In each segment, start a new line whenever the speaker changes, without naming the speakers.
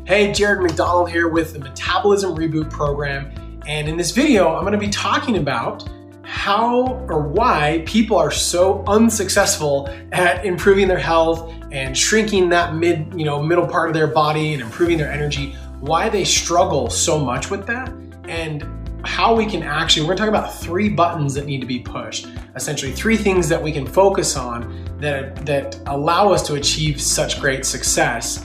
Hey, Jared McDonald here with the Metabolism Reboot Program. And in this video, I'm going to be talking about how or why people are so unsuccessful at improving their health and shrinking that middle part of their body and improving their energy, why they struggle so much with that, and how we can we're going to talk about 3 buttons that need to be pushed. Essentially 3 things that we can focus on that allow us to achieve such great success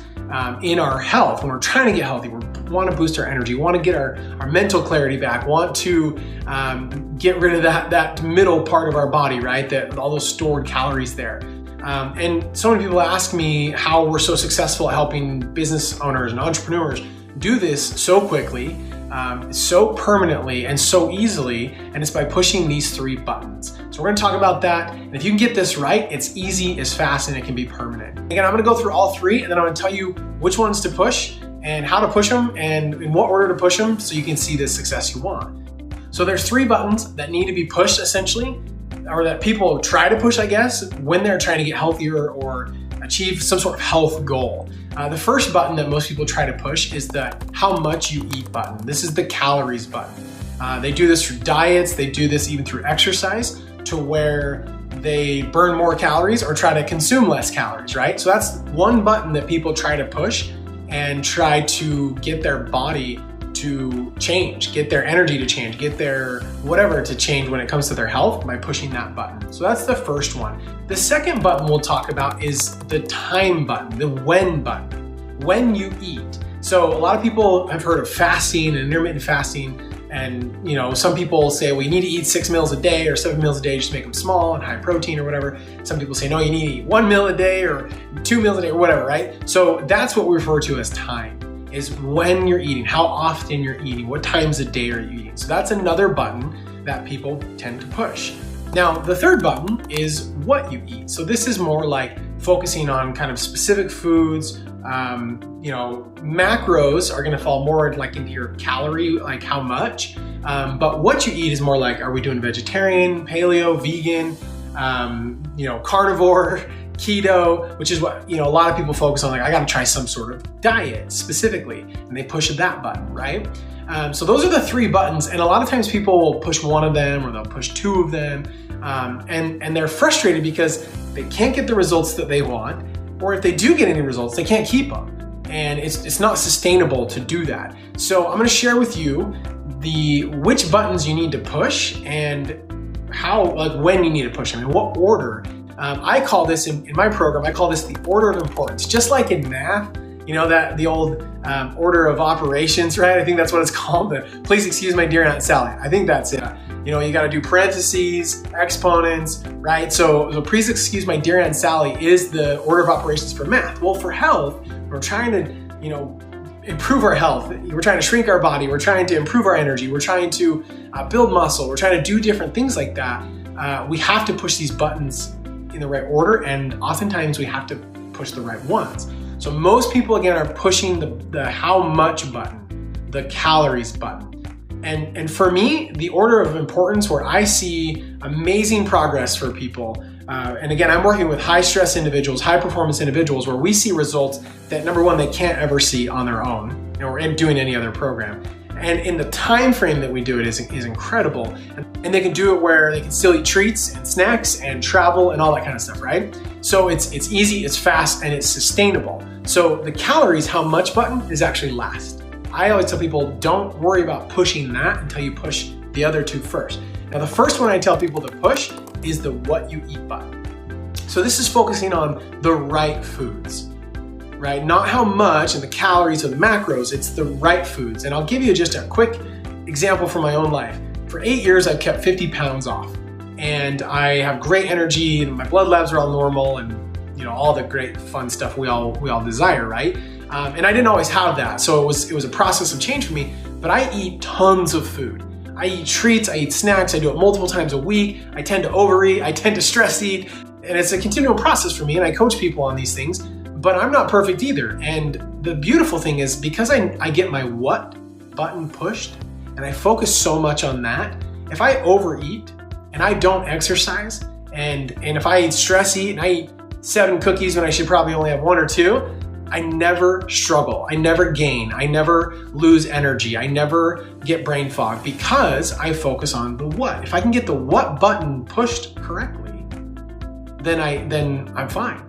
in our health. When we're trying to get healthy, we want to boost our energy, want to get our mental clarity back, want to get rid of that middle part of our body, right? All those stored calories there. And so many people ask me how we're so successful at helping business owners and entrepreneurs do this so quickly, so permanently, and so easily, and it's by pushing these 3 buttons. So we're gonna talk about that, and if you can get this right, it's easy, it's fast, and it can be permanent. Again, I'm gonna go through all 3, and then I'm gonna tell you which ones to push, and how to push them, and in what order to push them, so you can see the success you want. So there's 3 buttons that need to be pushed, essentially, or that people try to push, I guess, when they're trying to get healthier or achieve some sort of health goal. The first button that most people try to push is the how much you eat button. This is the calories button. They do this through diets, they do this even through exercise, to where they burn more calories or try to consume less calories, right? So that's one button that people try to push and try to get their body to change, get their energy to change, get their whatever to change when it comes to their health by pushing that button. So that's the first one. The second button we'll talk about is the time button, the when button, when you eat. So a lot of people have heard of fasting and intermittent fasting, and some people say, well, you need to eat 6 meals a day or 7 meals a day, just make them small and high protein or whatever. Some people say, no, you need to eat 1 meal a day or 2 meals a day or whatever, right? So that's what we refer to as time, is when you're eating, how often you're eating, what times a day are you eating. So that's another button that people tend to push. Now, the third button is what you eat. So this is more like focusing on kind of specific foods. Macros are gonna fall more like into your calorie, like how much. But what you eat is more like, are we doing vegetarian, paleo, vegan, carnivore, keto, which is what a lot of people focus on. Like, I got to try some sort of diet specifically, and they push that button, right? So those are the 3 buttons, and a lot of times people will push one of them, or they'll push 2 of them, and they're frustrated because they can't get the results that they want, or if they do get any results, they can't keep them, and it's not sustainable to do that. So I'm going to share with you which buttons you need to push and when you need to push them, in what order. I call this in my program, I call this the order of importance. Just like in math, the old order of operations, right? I think that's what it's called. Please excuse my dear Aunt Sally. I think that's it. You got to do parentheses, exponents, right? So please excuse my dear Aunt Sally is the order of operations for math. Well, for health, we're trying to, improve our health. We're trying to shrink our body. We're trying to improve our energy. We're trying to build muscle. We're trying to do different things like that. We have to push these buttons in the right order, and oftentimes we have to push the right ones. So most people, again, are pushing the how much button, the calories button. And for me, the order of importance where I see amazing progress for people, and again, I'm working with high stress individuals, high performance individuals, where we see results that, number one, they can't ever see on their own or doing any other program. And in the time frame that we do it is incredible. And they can do it where they can still eat treats and snacks and travel and all that kind of stuff, right? So it's easy, it's fast, and it's sustainable. So the calories, how much button is actually last. I always tell people, don't worry about pushing that until you push the other 2 first. Now, the first one I tell people to push is the what you eat button. So this is focusing on the right foods, right? Not how much and the calories or the macros, it's the right foods. And I'll give you just a quick example from my own life. For 8 years, I've kept 50 pounds off, and I have great energy, and my blood labs are all normal, and all the great fun stuff we all desire, right? And I didn't always have that, so it was a process of change for me. But I eat tons of food. I eat treats, I eat snacks, I do it multiple times a week. I tend to overeat, I tend to stress eat, and it's a continual process for me, and I coach people on these things. But I'm not perfect either. And the beautiful thing is, because I get my what button pushed, and I focus so much on that, if I overeat and I don't exercise, and if I stress eat and I eat 7 cookies when I should probably only have 1 or 2, I never struggle. I never gain. I never lose energy. I never get brain fog because I focus on the what. If I can get the what button pushed correctly, then I'm fine,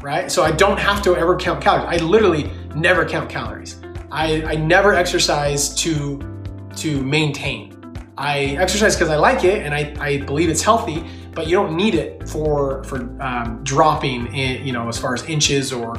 right? So I don't have to ever count calories. I literally never count calories. I never exercise to maintain. I exercise because I like it and I believe it's healthy, but you don't need it for dropping in, as far as inches or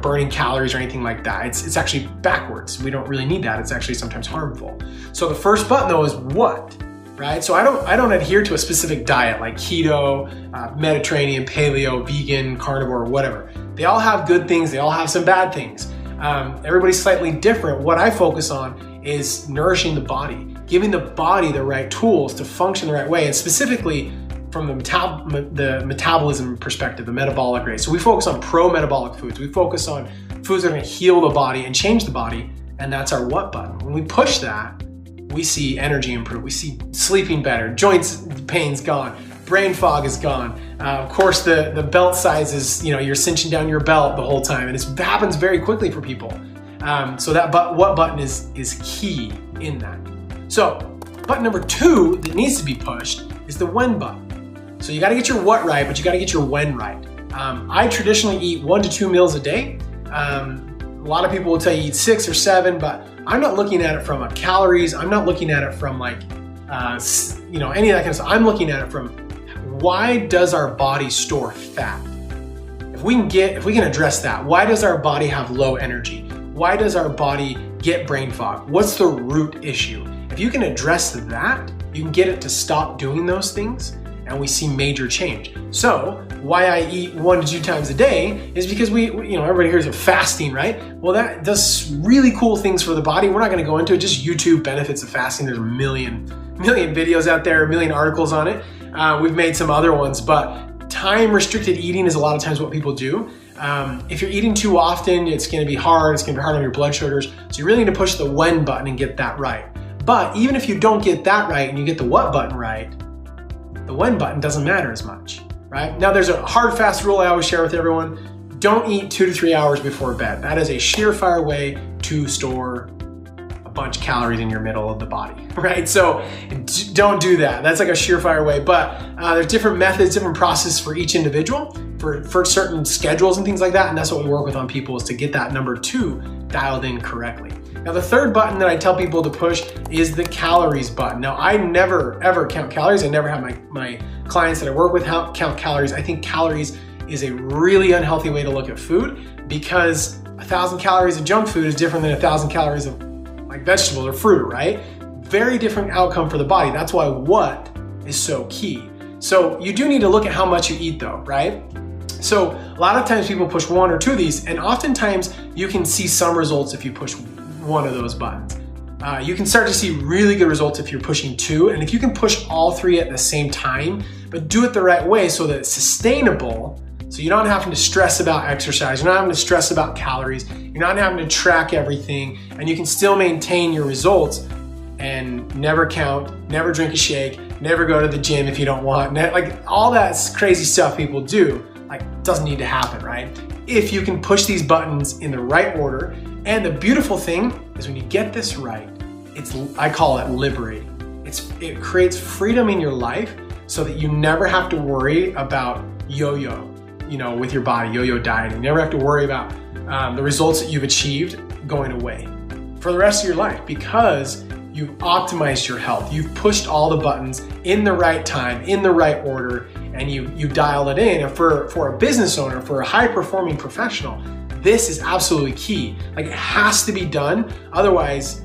burning calories or anything like that. It's actually backwards. We don't really need that. It's actually sometimes harmful. So the first button though is what, right? So I don't adhere to a specific diet like keto, Mediterranean, paleo, vegan, carnivore, whatever. They all have good things. They all have some bad things. Everybody's slightly different. What I focus on is nourishing the body, giving the body the right tools to function the right way, and specifically from the metabolism perspective, the metabolic rate. So we focus on pro-metabolic foods. We focus on foods that are going to heal the body and change the body, and that's our what button. When we push that, we see energy improve. We see sleeping better, joints pain's gone, brain fog is gone. Of course, the belt size is, you're cinching down your belt the whole time, and it happens very quickly for people. So that what button is key in that. So button number 2 that needs to be pushed is the when button. So you got to get your what right, but you got to get your when right. I traditionally eat 1 to 2 meals a day. A lot of people will tell you eat 6 or 7, but I'm not looking at it from calories. I'm not looking at it from any of that kind of stuff. I'm looking at it from why does our body store fat? If we can address that, why does our body have low energy? Why does our body get brain fog? What's the root issue? If you can address that, you can get it to stop doing those things, and we see major change. So why I eat 1 to 2 times a day is because everybody hears of fasting, right? Well, that does really cool things for the body. We're not going to go into it. Just YouTube benefits of fasting. There's a million videos out there, a million articles on it. We've made some other ones, but time restricted eating is a lot of times what people do. If you're eating too often, it's going to be hard. It's going to be hard on your blood sugars. So you really need to push the when button and get that right. But even if you don't get that right and you get the what button right, the when button doesn't matter as much, right? Now there's a hard, fast rule I always share with everyone. Don't eat 2 to 3 hours before bed. That is a surefire way to store a bunch of calories in your middle of the body, right? So don't do that. That's like a surefire way, but there's different methods, different processes for each individual, for certain schedules and things like that. And that's what we work with on people, is to get that number 2 dialed in correctly. Now the third button that I tell people to push is the calories button. Now I never ever count calories. I never have my clients that I work with count calories. I think calories is a really unhealthy way to look at food, because 1,000 calories of junk food is different than 1,000 calories of like vegetables or fruit, right? Very different outcome for the body. That's why what is so key. So you do need to look at how much you eat though, right? So a lot of times people push 1 or 2 of these, and oftentimes you can see some results if you push 1 of those buttons. You can start to see really good results if you're pushing 2, and if you can push all 3 at the same time, but do it the right way so that it's sustainable, so you're not having to stress about exercise, you're not having to stress about calories, you're not having to track everything, and you can still maintain your results and never count, never drink a shake, never go to the gym if you don't want, like all that crazy stuff people do, like doesn't need to happen, right? If you can push these buttons in the right order. And the beautiful thing is when you get this right, I call it liberating. It creates freedom in your life so that you never have to worry about yo-yo, with your body, yo-yo dieting. You never have to worry about the results that you've achieved going away for the rest of your life, because you've optimized your health. You've pushed all the buttons in the right time, in the right order, and you dial it in. And for a business owner, for a high-performing professional, this is absolutely key. Like, it has to be done. Otherwise,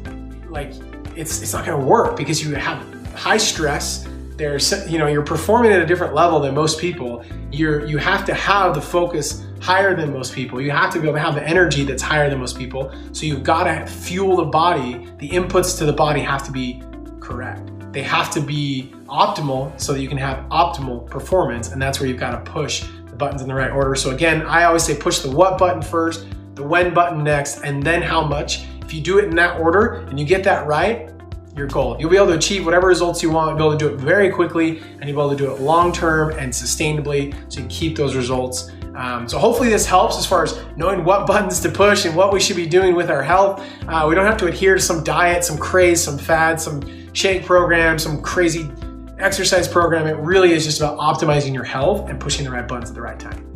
like, it's not gonna work, because you have high stress. You're performing at a different level than most people. You have to have the focus higher than most people. You have to be able to have the energy that's higher than most people. So you've got to fuel the body. The inputs to the body have to be correct. They have to be optimal so that you can have optimal performance. And that's where you've got to push the buttons in the right order. So again, I always say push the what button first, the when button next, and then how much. If you do it in that order and you get that right, you're gold. You'll be able to achieve whatever results you want. You'll be able to do it very quickly, and you'll be able to do it long-term and sustainably, so you can keep those results So hopefully this helps as far as knowing what buttons to push and what we should be doing with our health. We don't have to adhere to some diet, some craze, some fad, some shake program, some crazy exercise program. It really is just about optimizing your health and pushing the right buttons at the right time.